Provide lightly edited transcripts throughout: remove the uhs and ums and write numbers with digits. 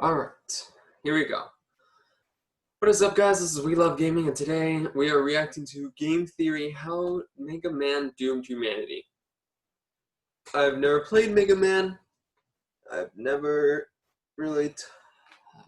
Alright, here we go. What is up, guys? This is We Love Gaming, and today we are reacting to Game Theory: How Mega Man Doomed Humanity. I've never played Mega Man. I've never really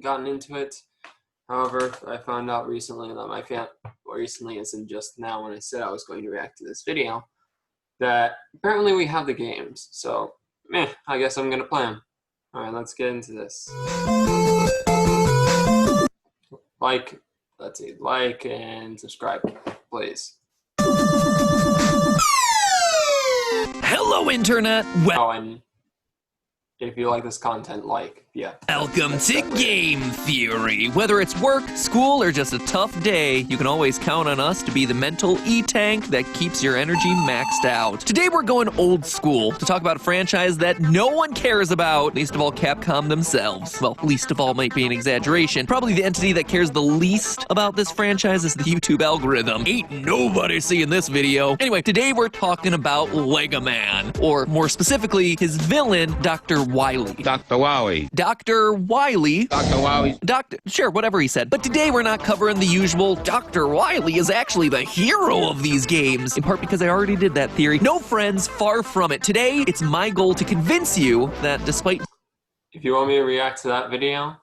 gotten into it. However, I found out recently that my recently isn't just now when I said I was going to react to this video, that apparently we have the games. So, I guess I'm gonna play them. Alright, let's get into this. Like and subscribe, please. Hello, Internet! Oh, and if you like this content, Welcome to Game Theory. Whether it's work, school, or just a tough day, you can always count on us to be the mental E-tank that keeps your energy maxed out. Today we're going old school to talk about a franchise that no one cares about, least of all Capcom themselves. Well, least of all might be an exaggeration. Probably the entity that cares the least about this franchise is the YouTube algorithm. Ain't nobody seeing this video. Anyway, today we're talking about Lego Man, or more specifically, his villain, Dr. Wily. Dr. Wily. Dr. Wily. Dr. Wily. Sure, whatever he said. But today we're not covering the usual Dr. Wily is actually the hero of these games, in part because I already did that theory. No, friends, far from it. Today, it's my goal to convince you that despite... If you want me to react to that video,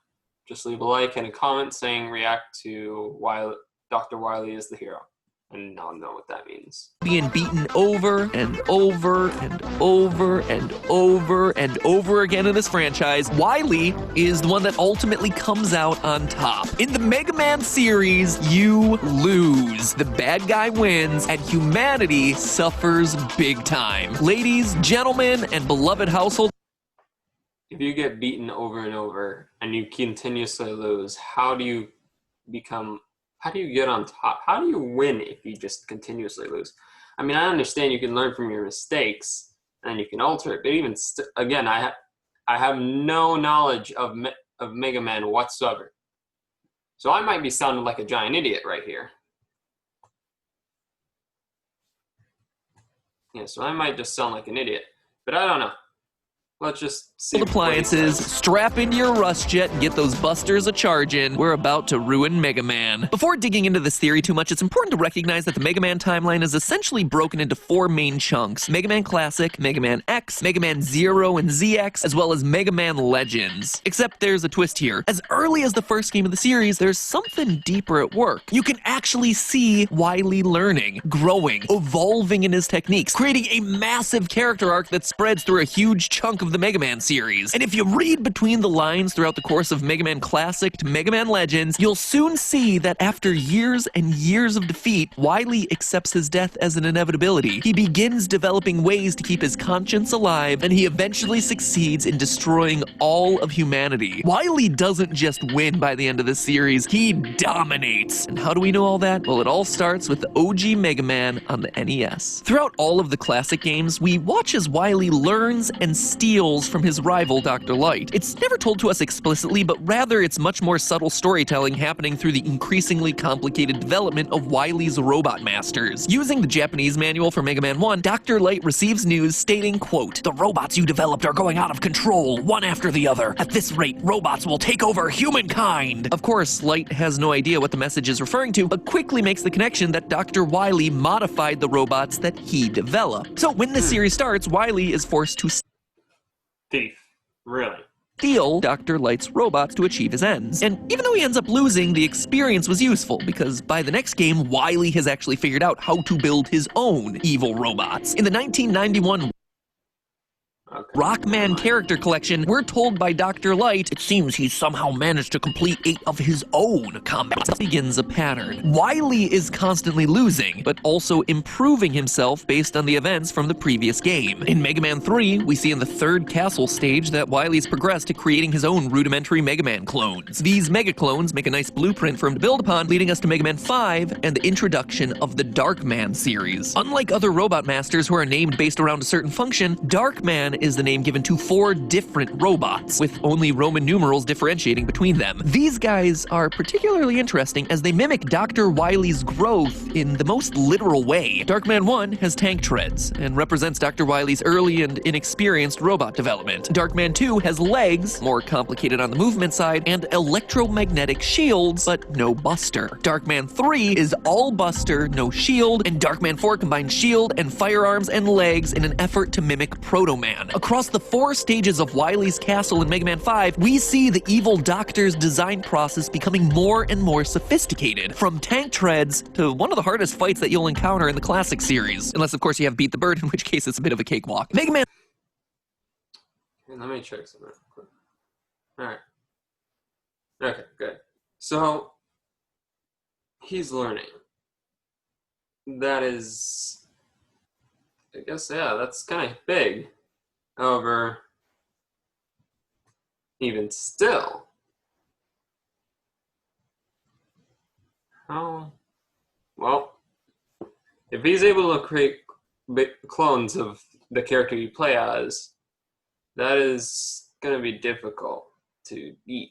just leave a like and a comment saying react to why Dr. Wily is the hero. And I'll know what that means. Being beaten over and over and over and over and over again in this franchise, Wily is the one that ultimately comes out on top. In the Mega Man series, you lose. The bad guy wins, and humanity suffers big time. Ladies, gentlemen, and beloved household. If you get beaten over and over and you continuously lose, how do you get on top? How do you win if you just continuously lose? I mean, I understand you can learn from your mistakes and you can alter it, but even again, I have no knowledge of Mega Man whatsoever. So I might be sounding like a giant idiot right here. Yeah, so I might just sound like an idiot, but I don't know. Let's just see. Appliances, strap into your rust jet and get those busters a-chargin'. We're about to ruin Mega Man. Before digging into this theory too much, it's important to recognize that the Mega Man timeline is essentially broken into four main chunks: Mega Man Classic, Mega Man X, Mega Man Zero and ZX, as well as Mega Man Legends. Except there's a twist here. As early as the first game of the series, there's something deeper at work. You can actually see Wily learning, growing, evolving in his techniques, creating a massive character arc that spreads through a huge chunk of the Mega Man series. And if you read between the lines throughout the course of Mega Man Classic to Mega Man Legends, you'll soon see that after years and years of defeat, Wily accepts his death as an inevitability. He begins developing ways to keep his conscience alive, and he eventually succeeds in destroying all of humanity. Wily doesn't just win by the end of this series, he dominates. And how do we know all that? Well, it all starts with the OG Mega Man on the NES. Throughout all of the classic games, we watch as Wily learns and steals from his rival, Dr. Light. It's never told to us explicitly, but rather it's much more subtle storytelling happening through the increasingly complicated development of Wily's robot masters. Using the Japanese manual for Mega Man 1, Dr. Light receives news stating, quote, "The robots you developed are going out of control, one after the other. At this rate, robots will take over humankind." Of course, Light has no idea what the message is referring to, but quickly makes the connection that Dr. Wily modified the robots that he developed. So when the series starts, Wily is forced to Thief. Really? steal Dr. Light's robots to achieve his ends. And even though he ends up losing, the experience was useful, because by the next game, Wily has actually figured out how to build his own evil robots. In the 1991 Rockman character collection, we're told by Dr. Light, it seems he's somehow managed to complete 8 of his own combats. Begins a pattern. Wily is constantly losing, but also improving himself based on the events from the previous game. In Mega Man 3, we see in the third castle stage that Wily's progressed to creating his own rudimentary Mega Man clones. These Mega clones make a nice blueprint for him to build upon, leading us to Mega Man 5 and the introduction of the Dark Man series. Unlike other robot masters who are named based around a certain function, Dark Man is the name given to 4 different robots, with only Roman numerals differentiating between them. These guys are particularly interesting as they mimic Dr. Wily's growth in the most literal way. Darkman 1 has tank treads and represents Dr. Wily's early and inexperienced robot development. Darkman 2 has legs, more complicated on the movement side, and electromagnetic shields, but no Buster. Darkman 3 is all Buster, no shield, and Darkman 4 combines shield and firearms and legs in an effort to mimic Proto-Man. Across the 4 stages of Wily's castle in Mega Man 5, we see the evil Doctor's design process becoming more and more sophisticated, from tank treads to one of the hardest fights that you'll encounter in the classic series. Unless, of course, you have Beat the Bird, in which case it's a bit of a cakewalk. Mega Man... Let me check something quick. Alright. Okay, good. So, he's learning. That is... I guess, yeah, that's kind of big. However, even still... How... Well, if he's able to create clones of the character you play as, that is going to be difficult to beat.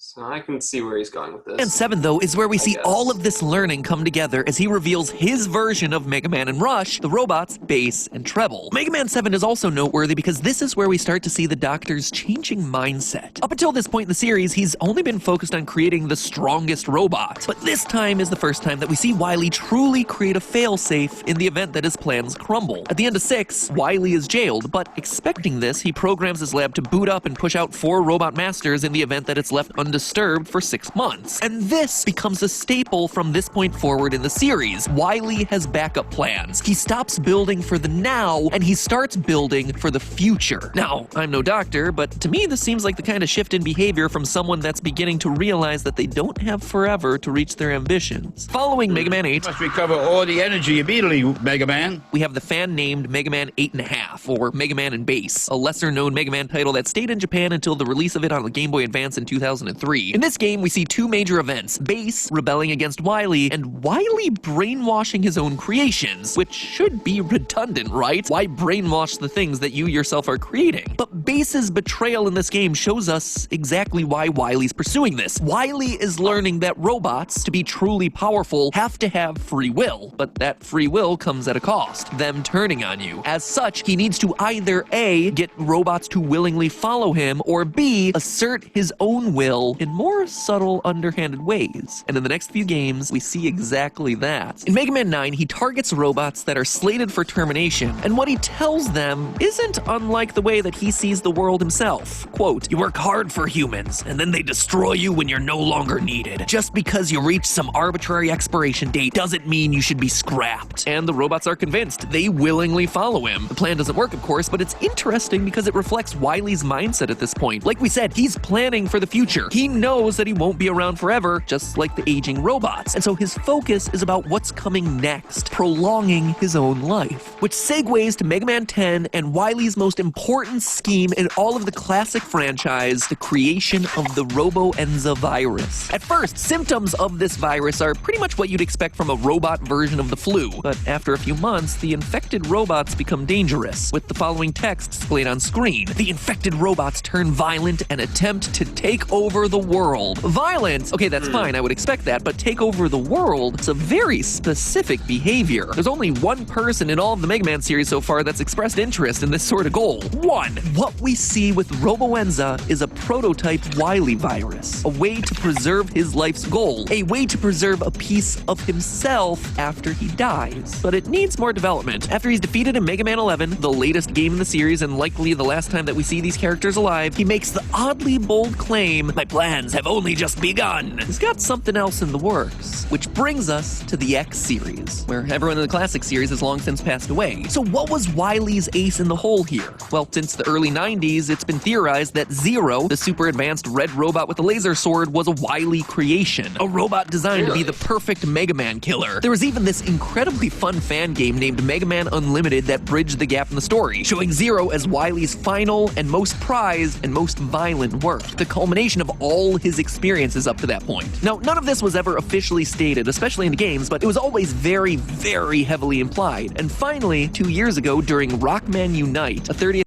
So I can see where he's going with this. And 7, though, is where we see all of this learning come together as he reveals his version of Mega Man and Rush, the robots, bass, and treble. Mega Man 7 is also noteworthy because this is where we start to see the Doctor's changing mindset. Up until this point in the series, he's only been focused on creating the strongest robot. But this time is the first time that we see Wily truly create a failsafe in the event that his plans crumble. At the end of 6, Wily is jailed, but expecting this, he programs his lab to boot up and push out 4 robot masters in the event that it's left undisturbed for 6 months. And this becomes a staple from this point forward in the series. Wily has backup plans. He stops building for the now, and he starts building for the future. Now, I'm no doctor, but to me this seems like the kind of shift in behavior from someone that's beginning to realize that they don't have forever to reach their ambitions. Following Mega Man 8... Must recover all the energy immediately, Mega Man. We have the fan-named Mega Man 8.5, or Mega Man and Bass, a lesser-known Mega Man title that stayed in Japan until the release of it on the Game Boy Advance in 2003. In this game, we see 2 major events, Bass rebelling against Wily, and Wily brainwashing his own creations, which should be redundant, right? Why brainwash the things that you yourself are creating? But Bass's betrayal in this game shows us exactly why Wily's pursuing this. Wily is learning that robots, to be truly powerful, have to have free will, but that free will comes at a cost, them turning on you. As such, he needs to either A, get robots to willingly follow him, or B, assert his own will in more subtle, underhanded ways. And in the next few games, we see exactly that. In Mega Man 9, he targets robots that are slated for termination, and what he tells them isn't unlike the way that he sees the world himself. Quote, "You work hard for humans, and then they destroy you when you're no longer needed. Just because you reach some arbitrary expiration date doesn't mean you should be scrapped." And the robots are convinced. They willingly follow him. The plan doesn't work, of course, but it's interesting because it reflects Wily's mindset at this point. Like we said, he's planning for the future. He knows that he won't be around forever, just like the aging robots. And so his focus is about what's coming next, prolonging his own life. Which segues to Mega Man 10 and Wily's most important scheme in all of the classic franchise, the creation of the Robo-Enza virus. At first, symptoms of this virus are pretty much what you'd expect from a robot version of the flu. But after a few months, the infected robots become dangerous, with the following text displayed on screen. The infected robots turn violent and attempt to take over the world. Violence? Okay, that's fine, I would expect that, but take over the world? It's a very specific behavior. There's only one person in all of the Mega Man series so far that's expressed interest in this sort of goal. One! What we see with Robo-Enza is a prototype Wily virus, a way to preserve his life's goal, a way to preserve a piece of himself after he dies. But it needs more development. After he's defeated in Mega Man 11, the latest game in the series and likely the last time that we see these characters alive, he makes the oddly bold claim, "My plans have only just begun." He's got something else in the works. Which brings us to the X series, where everyone in the classic series has long since passed away. So what was Wily's ace in the hole here? Well, since the early 90s, it's been theorized that Zero, the super advanced red robot with a laser sword, was a Wily creation. A robot designed to be the perfect Mega Man killer. There was even this incredibly fun fan game named Mega Man Unlimited that bridged the gap in the story, showing Zero as Wily's final and most prized and most violent work, the culmination of all his experiences up to that point. Now, none of this was ever officially stated, especially in the games, but it was always very, very heavily implied. And finally, 2 years ago, during Rockman Unite, a 30th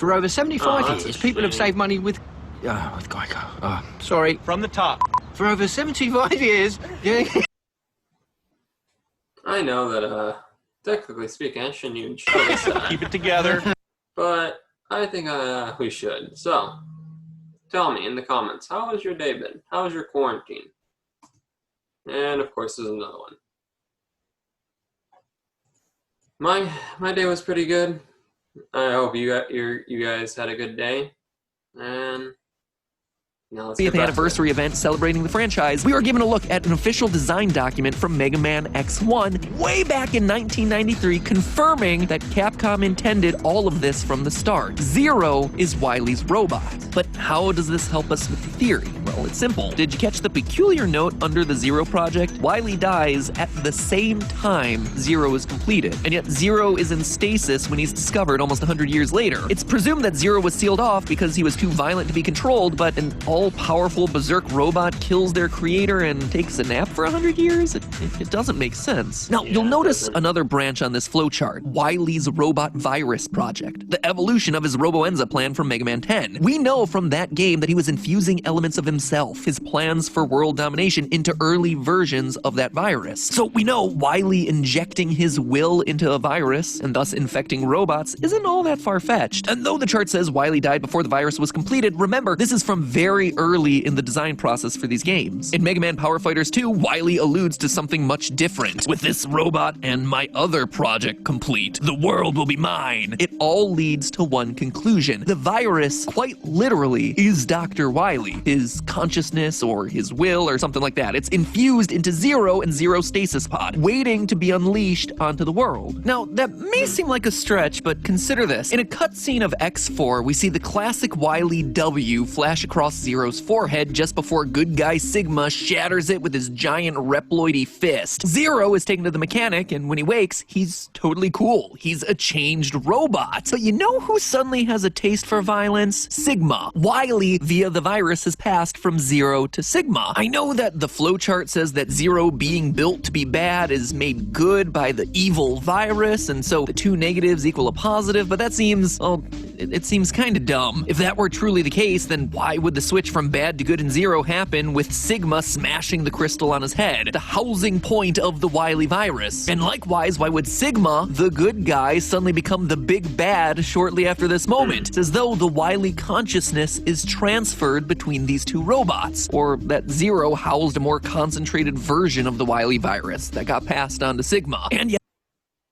For over 75 that's a years, people have shame. saved money with Geico. Sorry. From the top. For over 75 years, yeah. I know that, technically speaking, I shouldn't even show this side, Keep it together. but I think we should. So, tell me in the comments, how has your day been? How was your quarantine? And of course, there's another one. My day was pretty good. I hope you guys had a good day. And now let's get 50th back to it. anniversary event celebrating the franchise, we were given a look at an official design document from Mega Man X1 way back in 1993, confirming that Capcom intended all of this from the start. Zero is Wily's robot. But how does this help us with the theory? Well, it's simple. Did you catch the peculiar note under the Zero project? Wily dies at the same time Zero is completed, and yet Zero is in stasis when he's discovered almost 100 years later. It's presumed that Zero was sealed off because he was too violent to be controlled, but an all-powerful berserk robot kills their creator and takes a nap for 100 years? It doesn't make sense. Now, you'll notice another branch on this flowchart, Wily's Robot Virus project, the evolution of his Robo-Enza plan from Mega Man 10. We know from that game that he was infusing elements of himself, his plans for world domination, into early versions of that virus. So we know Wily injecting his will into a virus and thus infecting robots isn't all that far-fetched. And though the chart says Wily died before the virus was completed, remember, this is from very early in the design process for these games. In Mega Man Power Fighters 2, Wily alludes to something much different. With this robot and my other project complete, the world will be mine. It all leads to one conclusion. The virus, quite literally, is Dr. Wily, his consciousness or his will or something like that. It's infused into Zero and Zero's stasis pod, waiting to be unleashed onto the world. Now, that may seem like a stretch, but consider this. In a cutscene of X4, we see the classic Wily W flash across Zero's forehead just before good guy Sigma shatters it with his giant Reploidy fist. Zero is taken to the mechanic, and when he wakes, he's totally cool. He's a changed robot. But you know who suddenly has a taste for violence? Sigma. Wily, via the virus, has passed from Zero to Sigma. I know that the flowchart says that Zero being built to be bad is made good by the evil virus, and so the two negatives equal a positive, but that seems, well, it seems kinda dumb. If that were truly the case, then why would the switch from bad to good in Zero happen with Sigma smashing the crystal on his head, the housing point of the Wily virus? And likewise, why would Sigma, the good guy, suddenly become the big bad shortly after this moment? It's as though the Wily consciousness is transferred between these two robots, or that Zero housed a more concentrated version of the Wily virus that got passed on to Sigma. And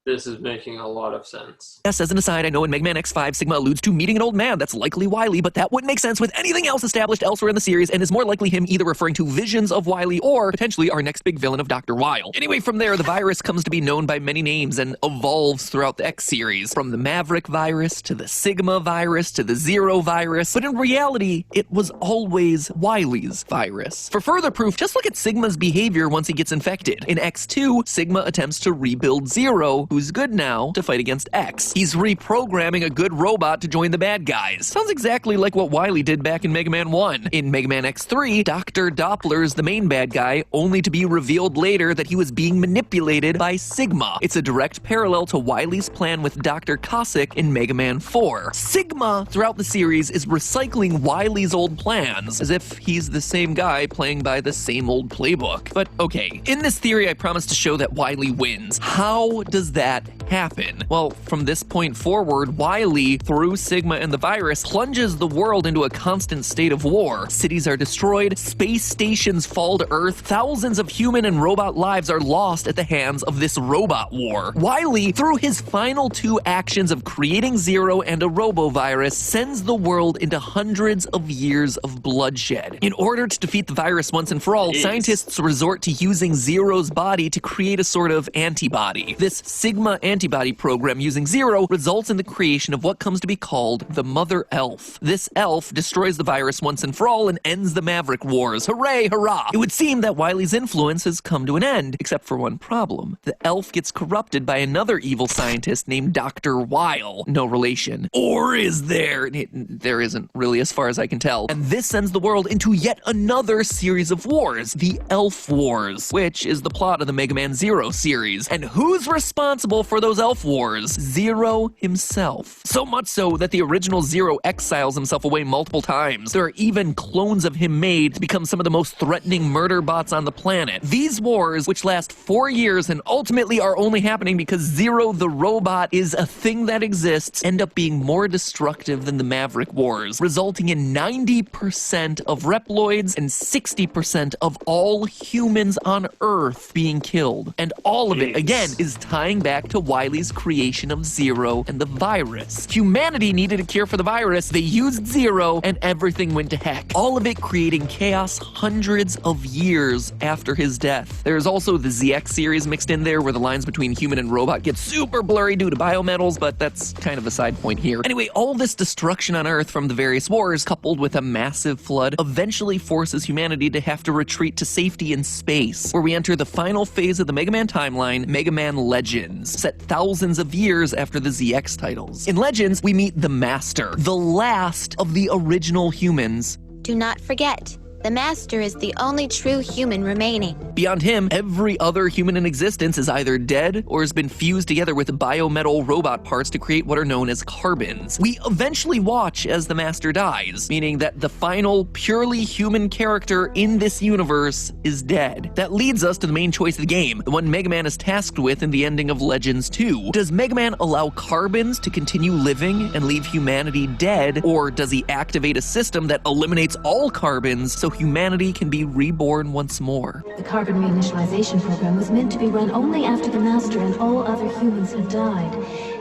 This is making a lot of sense. yes, as an aside, I know in Mega Man X5, Sigma alludes to meeting an old man that's likely Wily, but that wouldn't make sense with anything else established elsewhere in the series, and is more likely him either referring to visions of Wily or potentially our next big villain of Dr. Wile. Anyway, from there, the virus comes to be known by many names and evolves throughout the X series, from the Maverick virus to the Sigma virus to the Zero virus, but in reality, it was always Wily's virus. For further proof, just look at Sigma's behavior once he gets infected. In X2, Sigma attempts to rebuild Zero, who's good now, to fight against X. He's reprogramming a good robot to join the bad guys. Sounds exactly like what Wily did back in Mega Man 1. In Mega Man X3, Dr. Doppler's the main bad guy, only to be revealed later that he was being manipulated by Sigma. It's a direct parallel to Wily's plan with Dr. Cossack in Mega Man 4. Sigma, throughout the series, is recycling Wily's old plans, as if he's the same guy playing by the same old playbook. But okay, in this theory I promise to show that Wily wins. How does that happen? Well, from this point forward, Wily, through Sigma and the virus, plunges the world into a constant state of war. Cities are destroyed, space stations fall to Earth, thousands of human and robot lives are lost at the hands of this robot war. Wily, through his final two actions of creating Zero and a robovirus, sends the world into hundreds of years of bloodshed. In order to defeat the virus once and for all, scientists resort to using Zero's body to create a sort of antibody. This Sigma antibody program using Zero results in the creation of what comes to be called the Mother Elf. This elf destroys the virus once and for all and ends the Maverick Wars. Hooray, hurrah! It would seem that Wily's influence has come to an end, except for one problem. The elf gets corrupted by another evil scientist named Dr. Wile. No relation. Or is there? There isn't really, as far as I can tell. And this sends the world into yet another series of wars, the Elf Wars, which is the plot of the Mega Man Zero series. And who's responsible responsible for those elf wars. Zero himself. So much so that the original Zero exiles himself away multiple times. There are even clones of him made to become some of the most threatening murder bots on the planet. These wars, which last 4 years and ultimately are only happening because Zero the robot is a thing that exists, end up being more destructive than the Maverick Wars, resulting in 90% of Reploids and 60% of all humans on Earth being killed. And all of it, again, is tying back to Wily's creation of Zero and the virus. Humanity needed a cure for the virus, they used Zero, and everything went to heck. All of it creating chaos hundreds of years after his death. There's also the ZX series mixed in there where the lines between human and robot get super blurry due to biometals, but that's kind of a side point here. Anyway, all this destruction on Earth from the various wars, coupled with a massive flood, eventually forces humanity to have to retreat to safety in space, where we enter the final phase of the Mega Man timeline, Mega Man Legends, set thousands of years after the ZX titles. In Legends, we meet the Master, the last of the original humans. Do not forget, the Master is the only true human remaining. Beyond him, every other human in existence is either dead or has been fused together with biometal robot parts to create what are known as carbons. We eventually watch as the Master dies, meaning that the final, purely human character in this universe is dead. That leads us to the main choice of the game, the one Mega Man is tasked with in the ending of Legends 2. Does Mega Man allow carbons to continue living and leave humanity dead, or does he activate a system that eliminates all carbons so humanity can be reborn once more? The carbon reinitialization program was meant to be run only after the Master and all other humans had died.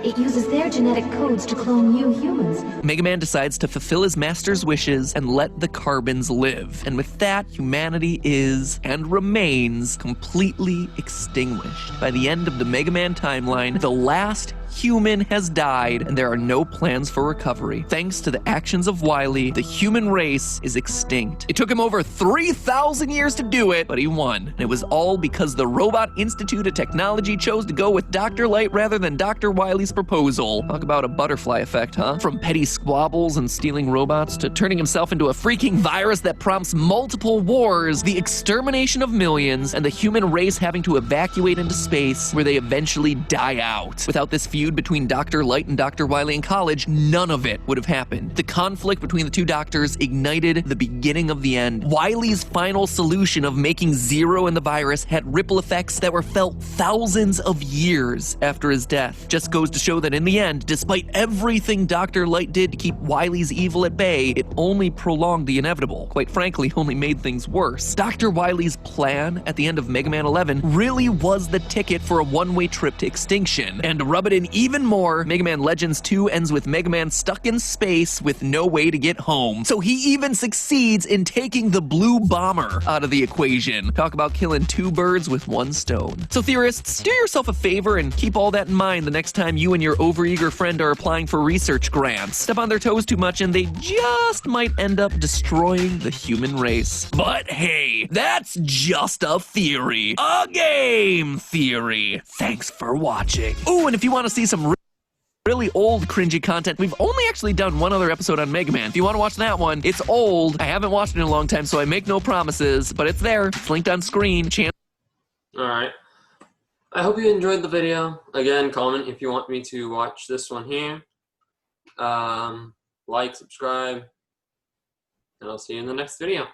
It uses their genetic codes to clone new humans. Mega Man decides to fulfill his Master's wishes and let the carbons live. And with that, humanity is, and remains, completely extinguished. By the end of the Mega Man timeline, the last human has died, and there are no plans for recovery. Thanks to the actions of Wily, the human race is extinct. It took him over 3,000 years to do it, but he won. And it was all because the Robot Institute of Technology chose to go with Dr. Light rather than Dr. Wily's proposal. Talk about a butterfly effect, huh? From petty squabbles and stealing robots to turning himself into a freaking virus that prompts multiple wars, the extermination of millions, and the human race having to evacuate into space where they eventually die out. Without this feud between Dr. Light and Dr. Wily in college, none of it would have happened. The conflict between the two doctors ignited the beginning of the end. Wily's final solution of making Zero and the virus had ripple effects that were felt thousands of years after his death. Just goes to show that in the end, despite everything Dr. Light did to keep Wily's evil at bay, it only prolonged the inevitable. Quite frankly, only made things worse. Dr. Wily's plan at the end of Mega Man 11 really was the ticket for a one-way trip to extinction. And to rub it in even more, Mega Man Legends 2 ends with Mega Man stuck in space with no way to get home. So he even succeeds in taking the blue bomber out of the equation. Talk about killing two birds with one stone. So theorists, do yourself a favor and keep all that in mind the next time you and your overeager friend are applying for research grants. Step on their toes too much and they just might end up destroying the human race. But hey, that's just a theory. A game theory. Thanks for watching. Ooh, and if you want to see some really old cringy content, we've only actually done one other episode on Mega Man. If you want to watch that one, it's old. I haven't watched it in a long time, so I make no promises, but it's there. It's linked on screen. Alright. I hope you enjoyed the video. Again, comment if you want me to watch this one here. Like, subscribe, and I'll see you in the next video.